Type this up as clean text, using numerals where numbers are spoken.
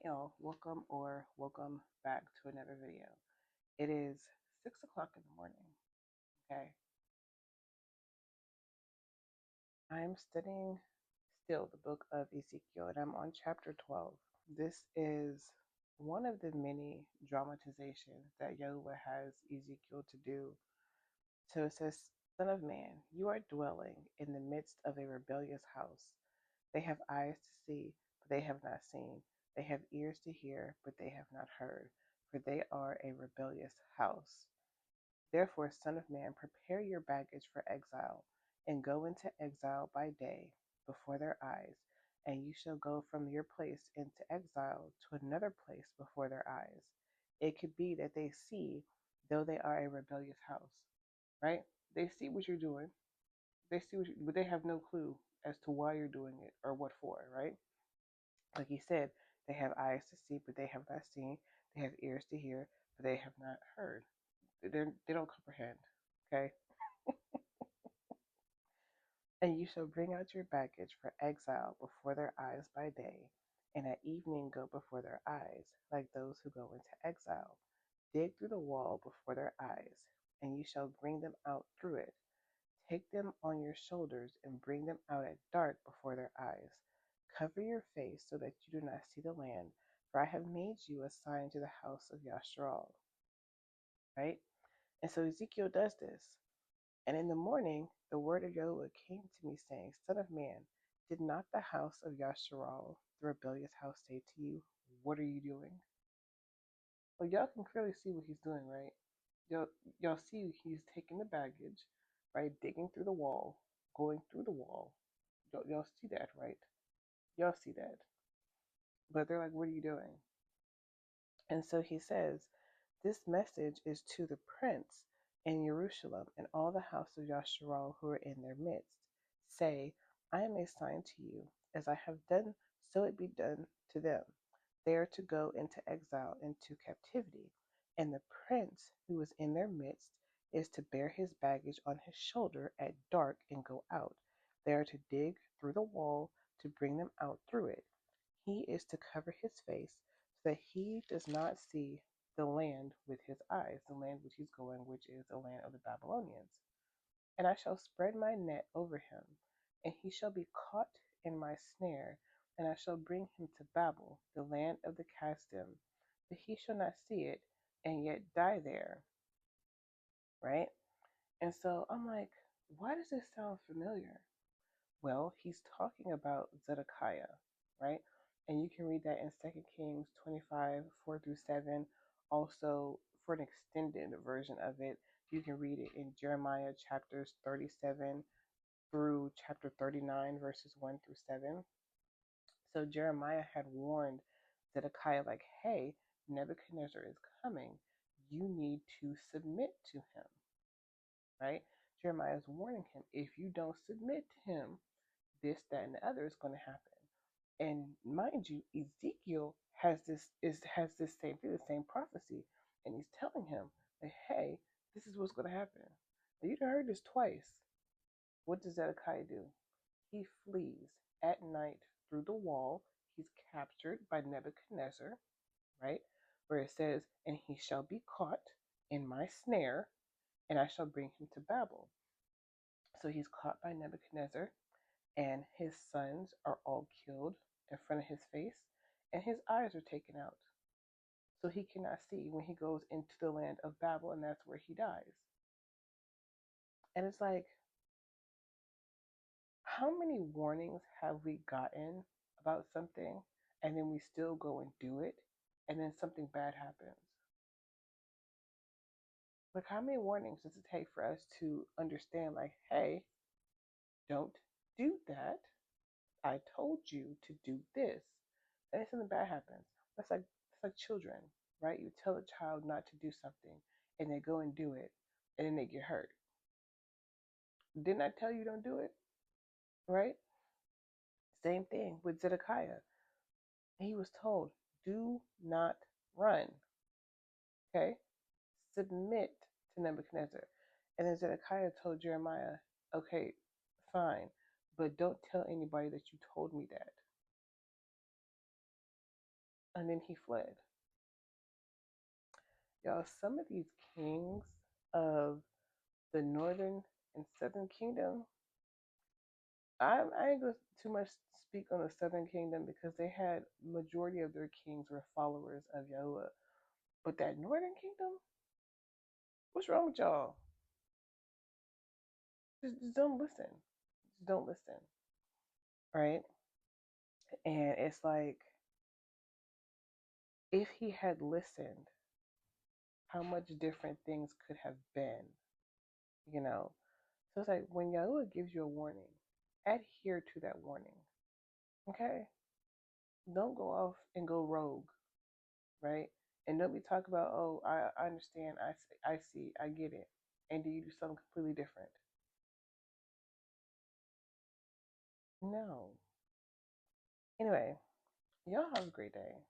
y'all, welcome back to another video. It is 6 o'clock in the morning. Okay, I'm studying still the book of Ezekiel, and I'm on chapter 12. This is one of the many dramatizations that Yahweh has Ezekiel to do. So it says, "Son of man, you are dwelling in the midst of a rebellious house. They have eyes to see, but they have not seen. They have ears to hear, but they have not heard, for they are a rebellious house. Therefore, Son of man, prepare your baggage for exile, and go into exile by day before their eyes, and you shall go from your place into exile to another place before their eyes. It could be that they see, though they are a rebellious house, right? They see what you're doing, but they have no clue as to why you're doing it or what for, right? Like he said, they have eyes to see, but they have not seen. They have ears to hear, but they have not heard. They don't comprehend. Okay? And you shall bring out your baggage for exile before their eyes by day, and at evening go before their eyes, like those who go into exile. Dig through the wall before their eyes, and you shall bring them out through it. Take them on your shoulders and bring them out at dark before their eyes. Cover your face so that you do not see the land, for I have made you a sign to the house of Yahazq'al." Right? And so Ezekiel does this. And in the morning, the word of Yahweh came to me, saying, "Son of man, did not the house of Yahazq'al, the rebellious house, say to you, what are you doing?" Well, y'all can clearly see what he's doing, right? Y'all, y'all see he's taking the baggage, right? Digging through the wall, going through the wall. Y'all see that, right? Y'all see that. But they're like, "What are you doing?" And so he says, "This message is to the prince in Jerusalem and all the house of Yahazq'al who are in their midst. Say, I am a sign to you. As I have done, so it be done to them. They are to go into exile, into captivity. And the prince who is in their midst is to bear his baggage on his shoulder at dark and go out. They are to dig through the wall to bring them out through it. He is to cover his face so that he does not see the land with his eyes, the land which he's going, which is the land of the Babylonians. And I shall spread my net over him, and he shall be caught in my snare, and I shall bring him to Babel, the land of the Kasdim, but he shall not see it, and yet die there." Right? And so I'm like, why does this sound familiar? Well, he's talking about Zedekiah, right? And you can read that in 2 Kings 25, 4 through 7. Also, for an extended version of it, you can read it in Jeremiah chapters 37 through chapter 39, verses 1 through 7. So Jeremiah had warned Zedekiah, like, hey, Nebuchadnezzar is coming. You need to submit to him, right? Jeremiah is warning him, if you don't submit to him, this, that, and the other is going to happen. And mind you, Ezekiel has this same thing, the same prophecy, and he's telling him that, hey, this is what's going to happen. Now, you heard this twice. What does Zedekiah do? He flees at night through the wall. He's captured by Nebuchadnezzar, right? Where it says, "And he shall be caught in my snare, and I shall bring him to Babel." So he's caught by Nebuchadnezzar, and his sons are all killed in front of his face, and his eyes are taken out. So he cannot see when he goes into the land of Babel, and that's where he dies. And it's like, how many warnings have we gotten about something, and then we still go and do it, and then something bad happens? Like, how many warnings does it take for us to understand, like, hey, don't do that. I told you to do this. And then something bad happens. That's like children, right? You tell a child not to do something, and they go and do it, and then they get hurt. Didn't I tell you don't do it? Right? Same thing with Zedekiah. He was told, do not run. Okay? Submit to Nebuchadnezzar. And then Zedekiah told Jeremiah, okay, fine, but don't tell anybody that you told me that. and then he fled. Y'all, some of these kings of the northern and southern kingdom, I ain't going to too much speak on the southern kingdom because they had majority of their kings were followers of Yahuwah. But that northern kingdom, what's wrong with y'all? Just don't listen. Just don't listen. Right? And it's like, if he had listened, how much different things could have been, you know? So it's like when Yahuwah gives you a warning, adhere to that warning. Okay? Don't go off and go rogue, right? And don't be talking about, oh, I understand, I see, I get it. And do you do something completely different? No. Anyway, y'all have a great day.